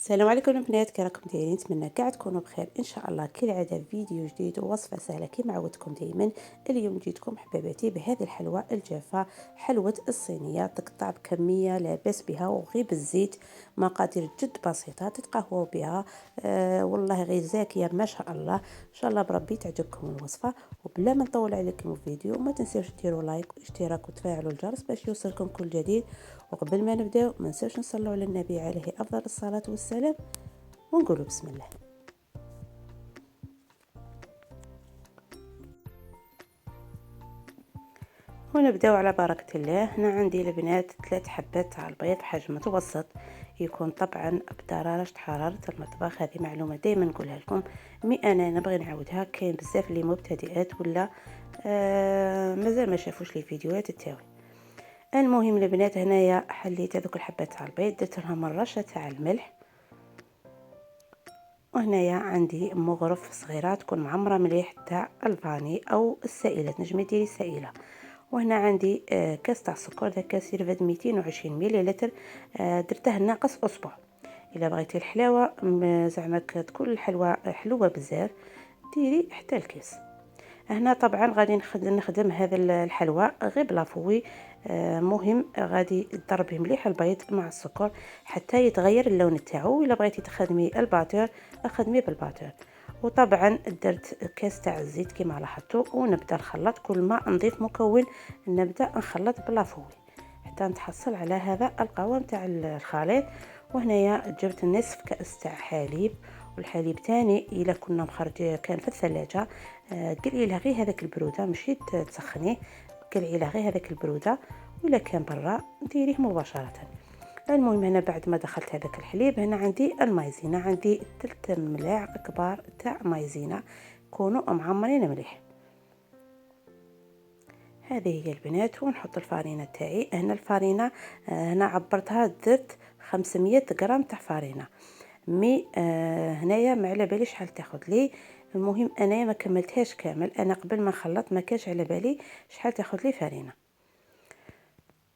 السلام عليكم البنات، كي راكم دايرين؟ نتمنى كاع تكونوا بخير ان شاء الله. كالعاده فيديو جديد ووصفه سهله كما عودتكم دائما. اليوم جيتكم حباباتي بهذه الحلوى الجافه، حلوه الصينيه، تقطع بكميه لا باس بها وغير بالزيت. مقادير جد بسيطه تتقهووا بها. والله غير زاكيه ما شاء الله. ان شاء الله بربي تعجبكم الوصفه. وبلا ما نطول عليكم الفيديو، ما تنساوش ديروا لايك واشتراك وتفاعلوا الجرس باش يوصلكم كل جديد. وقبل ما نبداو ما ننساوش نصلوا على النبي عليه افضل الصلاه والسلام، ونقولوا بسم الله. ونبداو على بركه الله. هنا عندي البنات 3 حبات تاع البيض حجم متوسط، يكون طبعا بدرجه حراره المطبخ. هذه معلومه دائما نقولها لكم، انا نبغي نعاودها. كاين بزاف اللي مبتدئات ولا مازال ما شافوش لي فيديوهات تاعي. المهم البنات، هنايا حليت هذوك الحبات تاع البيض، درت لهم رشه تاع الملح. وهنايا عندي مغرف صغيره تكون معمره مليح تاع الفاني او السائله، تنجمي ديري سائله. وهنا عندي كاس تاع السكر، ذا كاس يرفد 220 مليلتر، درته ناقص اصبع. الا بغيتي الحلاوه زعما تكون الحلوه حلوه بزاف، ديري حتى الكاس. هنا طبعا غادي نخدم هذا الحلوى غير بلافوي. مهم غادي تضربي مليح البيض مع السكر حتى يتغير اللون تاعو. الا بغيتي تخدمي الباتور خدمي بالباتور. وطبعا درت كاس تاع الزيت كما لاحظتوا، ونبدا نخلط. كل ما نضيف مكون نبدا نخلط بلافوي حتى نتحصل على هذا القوام تاع الخليط. وهنايا جبت نصف كاس تاع حليب، والحليب تاني الا كنا مخرج كان في الثلاجه، قلعي له غير هذاك البروده، ماشي تسخنيه، قلعي له غير هذاك البروده. ولا كان برا ديريه مباشره. المهم هنا بعد ما دخلت هذاك الحليب، هنا عندي المايزينا، عندي 3 ملاعق كبار تاع مايزينا، كونوا معمرين مليح. هذه هي البنات. ونحط الفارينه تاعي. هنا الفارينه هنا عبرتها، درت 500 غرام تاع فارينه. هنايا ما على باليش شحال تاخذ لي. المهم انا ما كملتهاش كامل، انا قبل ما نخلط ما كانش على بالي شحال تاخذ لي فارينه.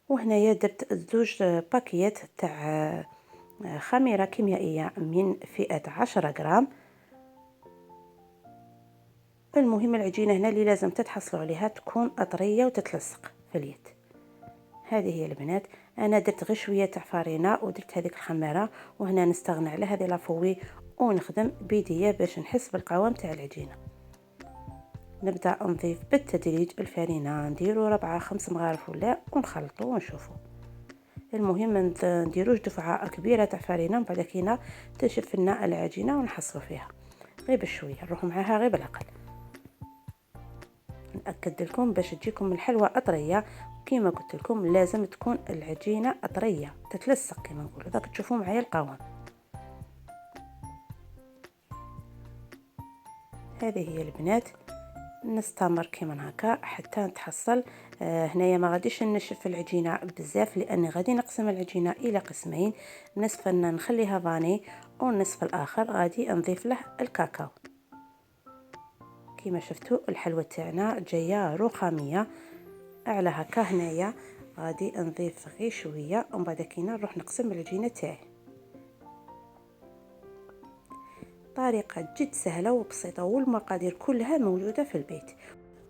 وهنايا درت 2 باكيات تاع خميره كيميائيه من فئه 10 غرام. المهم العجينه هنا اللي لازم تتحصلوا عليها تكون طريه وتتلصق في اليد. هذه هي البنات. انا درت غير شويه تاع فارينه ودرت هذيك الخميره. وهنا نستغنى على هذه لافوي ونخدم بيديا باش نحس بالقوام تاع العجينه. نبدا نضيف بالتدريج الفارينه، نديرو 4-5 مغارف ولا، ونخلطو ونشوفو. المهم ما نديروش دفعه كبيره تاع فارينه من بعد كينا تنشف لنا العجينه ونحصلوا فيها غير بشويه، نروحوا معاها غير بالعقل. ناكد لكم باش تجيكم الحلوى طريه، كيما قلت لكم لازم تكون العجينه طريه تتلصق كيما نقولوا. داك تشوفوا معايا القوام. هذه هي البنات. نستمر كيما هكا حتى نتحصل. هنايا ما غاديش نشف العجينه بزاف، لاني غادي نقسم العجينه الى قسمين، نصف نخليها فاني والنصف الاخر غادي نضيف له الكاكاو. كيما شفتوا الحلوى تاعنا جايه رخاميه على هكا. هنايا غادي نضيف غير شويه ومن بعد كينا نروح نقسم العجينه تاعي. طريقه جد سهله وبسيطه، والمقادير كلها موجوده في البيت.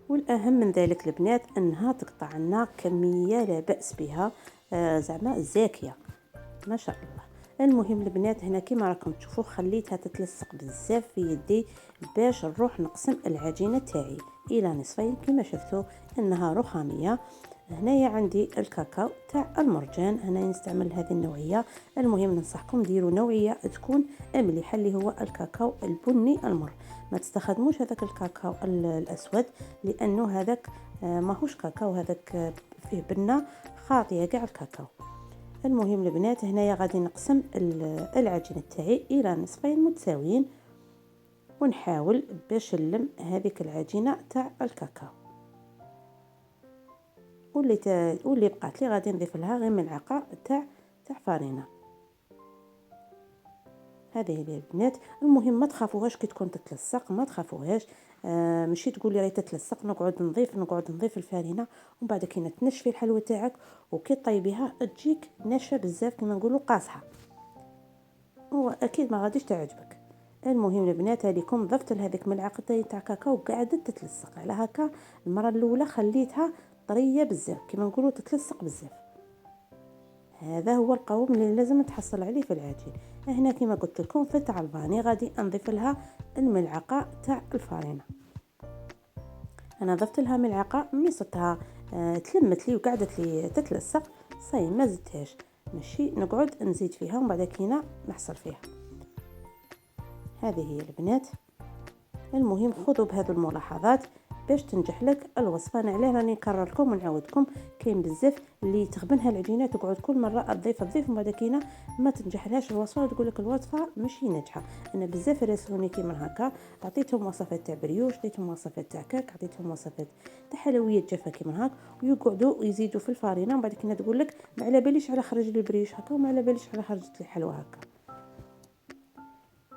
والاهم من ذلك البنات انها تقطع لنا كميه لا باس بها، زعما زاكيه ما شاء الله. المهم البنات هنا كيما راكم تشوفوا خليتها تتلصق بزاف في يدي باش نروح نقسم العجينه تاعي الى نصفين. كيما شفتوا انها رخاميه. هنايا عندي الكاكاو تاع المرجان، هنا نستعمل هذه النوعيه. المهم ننصحكم ديروا نوعيه تكون مليحه اللي هو الكاكاو البني المر، ما تستخدموش هذاك الكاكاو الاسود، لانه هذاك ماهوش كاكاو، هذاك فيه بنه خاطيه كاع الكاكاو. المهم البنات هنايا غادي نقسم العجينه تاعي الى نصفين متساويين، ونحاول باش نلم هذيك العجينه تاع الكاكاو. واللي بقات لي غادي نضيف لها غير ملعقه تاع فارينه. هذه هي البنات. المهم ما تخافوهاش كي تكون تتلصق، ما تخافوهاش. ماشي تقولي راهي تتلصق نقعد نضيف الفارينه ومن بعد كي تنشفي الحلوى تاعك وكي طيبيها تجيك ناشفه بزاف كما نقولوا قاصحه. واكيد ما غاديش تعجبك. المهم البنات هذيكم ضفت لهذيك ملعقتين تاع كاكاو وقعدت تتلصق على هكا. المره الاولى خليتها طريه بزاف كما نقولوا تتلصق بزاف. هذا هو القوام اللي لازم تحصل عليه في العجين. هنا كما قلت لكم في تاع الفاني غادي نضيف لها الملعقه تاع الفارينه. انا ضفت لها ملعقه ميصتها تلمت لي وقعدت لي تتلصق صاي ما زدتهاش، ماشي نقعد نزيد فيها ومن بعد كينا نحصل فيها. هذه هي البنات. المهم خذوا بهذو الملاحظات باش تنجح لك الوصفه. انا علاه راني نكرر لكم ونعاودكم، كاين بزاف اللي تخبنها العجينه تقعد كل مره تضيف ومن بعد كينا ما تنجح لهاش الوصفه وتقول لك الوصفه ماشي ناجحه. انا بزاف يراسلوني كيما هكا، عطيتهم وصفات تاع بريوش، عطيتهم وصفات تاع كاك، عطيتهم وصفات تاع حلويات جافه كيما هاك، ويقعدوا يزيدوا في الفارينه ومن بعد كينا تقول لك ما على باليش على خرج لي بريوش هكا وما على باليش على خرجت لي حلوه هكا.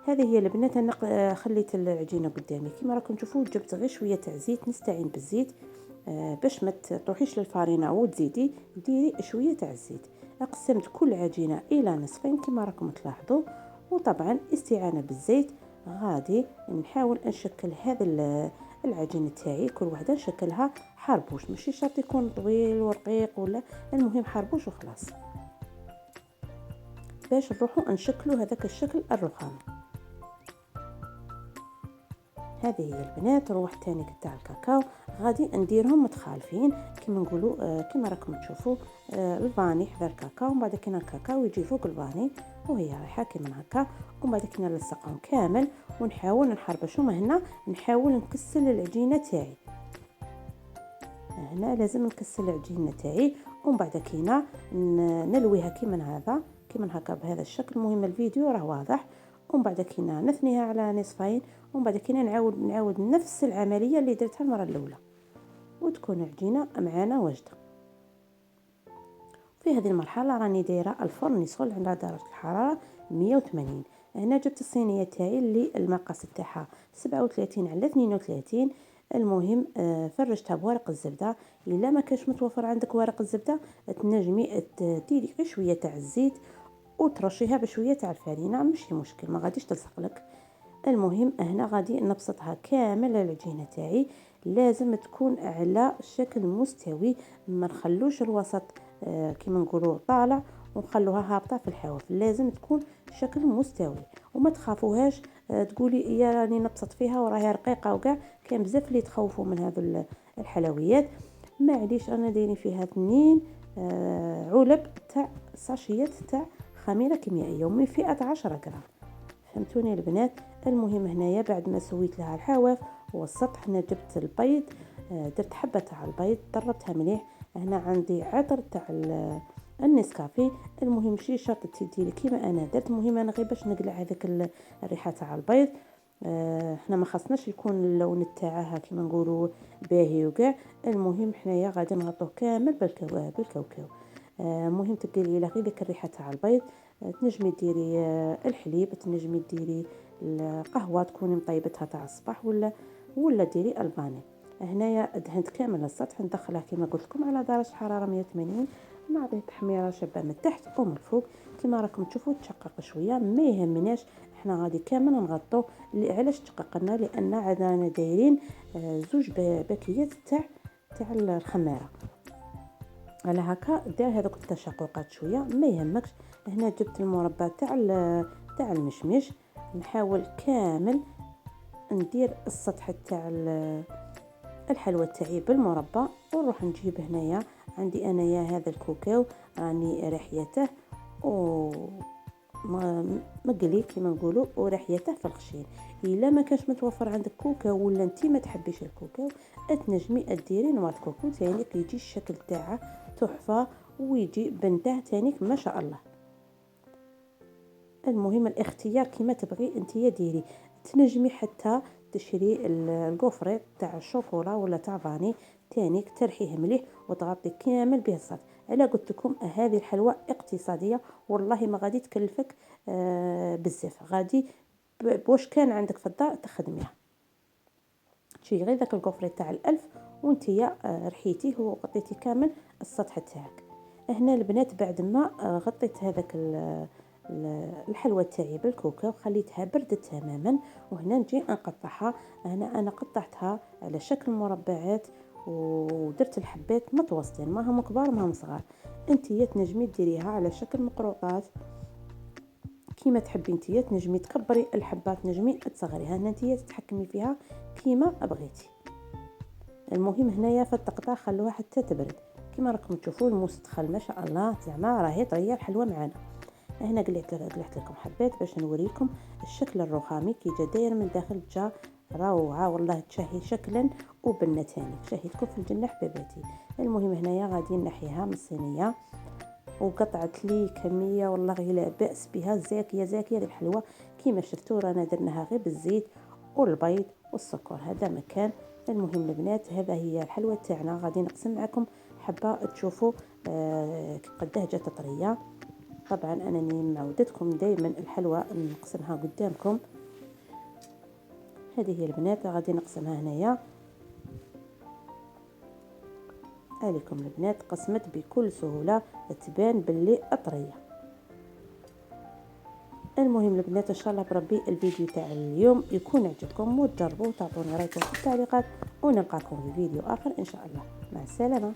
هذه هي البنات. انا خليت العجينه قدامي كما راكم تشوفوا، جبت غير شويه تاع زيت، نستعين بالزيت باش ما تروحيش للفارينه وتزيدي ديري شويه تاع الزيت. قسمت كل عجينه الى نصفين كما راكم تلاحظوا، وطبعا استعانه بالزيت غادي نحاول نشكل هذا العجين تاعي. كل وحده نشكلها حربوش، ماشي شرط يكون طويل ورقيق ولا، المهم حربوش وخلاص باش نروحوا نشكلوا هذاك الشكل الرخامي. هذه هي البنات. روح تاني تاع الكاكاو غادي نديرهم متخالفين كما نقولوا كما راكم تشوفوا. الفاني حذا الكاكاو ومن بعد كنا الكاكاو يجي فوق الفاني وهي رايحه كما هكا، ومن بعد كنا نلصقهم كامل ونحاول نحربشهم. هنا نحاول نكسل العجينه تاعي، هنا لازم نكسل العجينه تاعي ومن بعد كينا نلويها كيما هذا كيما هكا بهذا الشكل. المهم الفيديو راه واضح. ومن بعد كينا نثنيها على نصفين ومن بعد كينا نعاود نفس العمليه اللي درتها المره الاولى وتكون العجينه معانا واجده. في هذه المرحله راني دايره الفرن يسخن على درجه الحراره 180. هنا جبت الصينيه تاعي اللي المقاس تاعها 37 على 32. المهم فرشتها بورق الزبده. الا ما كانش متوفر عندك ورق الزبده تنجمي ديري غير شويه تاع الزيت وترشيها بشويه تاع الفرينه، ماشي مشكل ما غاديش تلصق لك. المهم هنا غادي نبسطها كامل العجينه تاعي، لازم تكون على شكل مستوي، ما نخلوش الوسط كما نقولوا طالع ونخلوها هابطه في الحواف، لازم تكون شكل مستوي. وما تخافوهاش تقولي يا راني نبسط فيها وراها رقيقه وكاع، كان بزاف اللي تخوفوا من هذو الحلويات. معليش انا دايرين فيها 2 علب تاع ساشيات تاع خميره كيميائيه ومن فئه 10 غرام، فهمتوني البنات. المهم هنايا بعد ما سويت لها الحواف والسطح هنا جبت البيض، درت حبه تاع البيض ضربتها مليح. هنا عندي عطر تاع النسكافيه. المهم ماشي شرط تديري كيما انا درت، المهم انا غير باش نقلع هذيك الريحه تاع البيض. احنا ما خصناش يكون اللون تاعها كيما نقولوا باهي وكاع. المهم حنايا غادي نغطوه كامل بالكاوكاو. مهم تديري غير ديك الريحه تاع البيض. تنجمي ديري الحليب، تنجمي ديري القهوه تكوني مطيبتها تاع الصباح ولا ديري الفاني. هنايا دهنت كامل السطح، ندخلها كما قلت لكم على درجه حراره 180 مع تحميره شابه من تحت ومن الفوق كما راكم تشوفوا. تشقق شويه ما يهمناش، احنا غادي كامل نغطوه. علاش تشققنا؟ لان عندنا دايرين 2 باكيات تاع الخماره. على هكا دير هذوك التشققات شويه ما يهمكش. هنا جبت المربى تاع المشمش، نحاول كامل ندير السطح تاع الحلوى تاعي بالمربى ونروح نجيب هنايا عندي انايا هذا الكوكاو راني ريحيته و مقلي كيما نقولوا وريحيته في الخشين. الا ما كانش متوفر عندك كوكاو ولا انت ما تحبيش الكوكاو تنجمي ديري نواه كوكو تاني يجي الشكل تاعه تحفه ويجي بنته تانيك ما شاء الله. المهم الاختيار كيما تبغي انت ديري. تنجمي حتى تشري الكوفريت تاع الشوكولا ولا تاع فاني تانيك ترحيه مليح وتغطي كامل به السطح. على قلت لكم هذه الحلوى اقتصاديه والله ما غادي تكلفك بزاف، غادي واش كان عندك في الدار تخدميها. تشري غير ذاك الكوفريت تاع 1000 وانتيا رحيتيه وغطيتي كامل السطح تاعك. هنا البنات بعد ما غطيت هذاك الحلوى تاعي بالكوكا وخليتها بردت تماما. وهنا نجي نقطعها. انا قطعتها على شكل مربعات ودرت الحبات متوسطين، ما هم كبار ما هم صغار. انتيا تنجمي ديريها على شكل مقروطات كيما تحبي. نتيا تنجمي تكبري الحبات، تنجمي تصغريها، نتيا تتحكمي فيها كيما بغيتي. المهم هنايا في التقطاع خلوها حتى تبرد. كيما راكم تشوفوا الموس دخل ما شاء الله، زعما راهي طريه الحلوى معنا. هنا قلعت لكم حبات باش نوريكم الشكل الرخامي كي جا داير من داخل. جا روعه والله، تشهي شكلا وبنه ثاني، تشهيتكم في الجنه حبيباتي. المهم هنايا غادي نحيها من الصينيه، وقطعت لي كميه والله لا باس بها، زاكيه زاكيه الحلوى. كيما شفتوا رانا درناها غير بالزيت والبيض والسكر، هذا مكان. المهم البنات هذا هي الحلوى تاعنا، غادي نقسم معكم حبه تشوفوا قداه جات طريه. طبعا انني معودتكم دائما الحلوى نقسمها قدامكم. هذه هي البنات غادي نقسمها هنايا عليكم. البنات قسمت بكل سهوله، تبان باللي اطريه. المهم البنات ان شاء الله بربي الفيديو تاع اليوم يكون عجبكم، وتجربوا وتعطوني رايكم في التعليقات، ونلقاكم في فيديو اخر ان شاء الله. مع السلامه.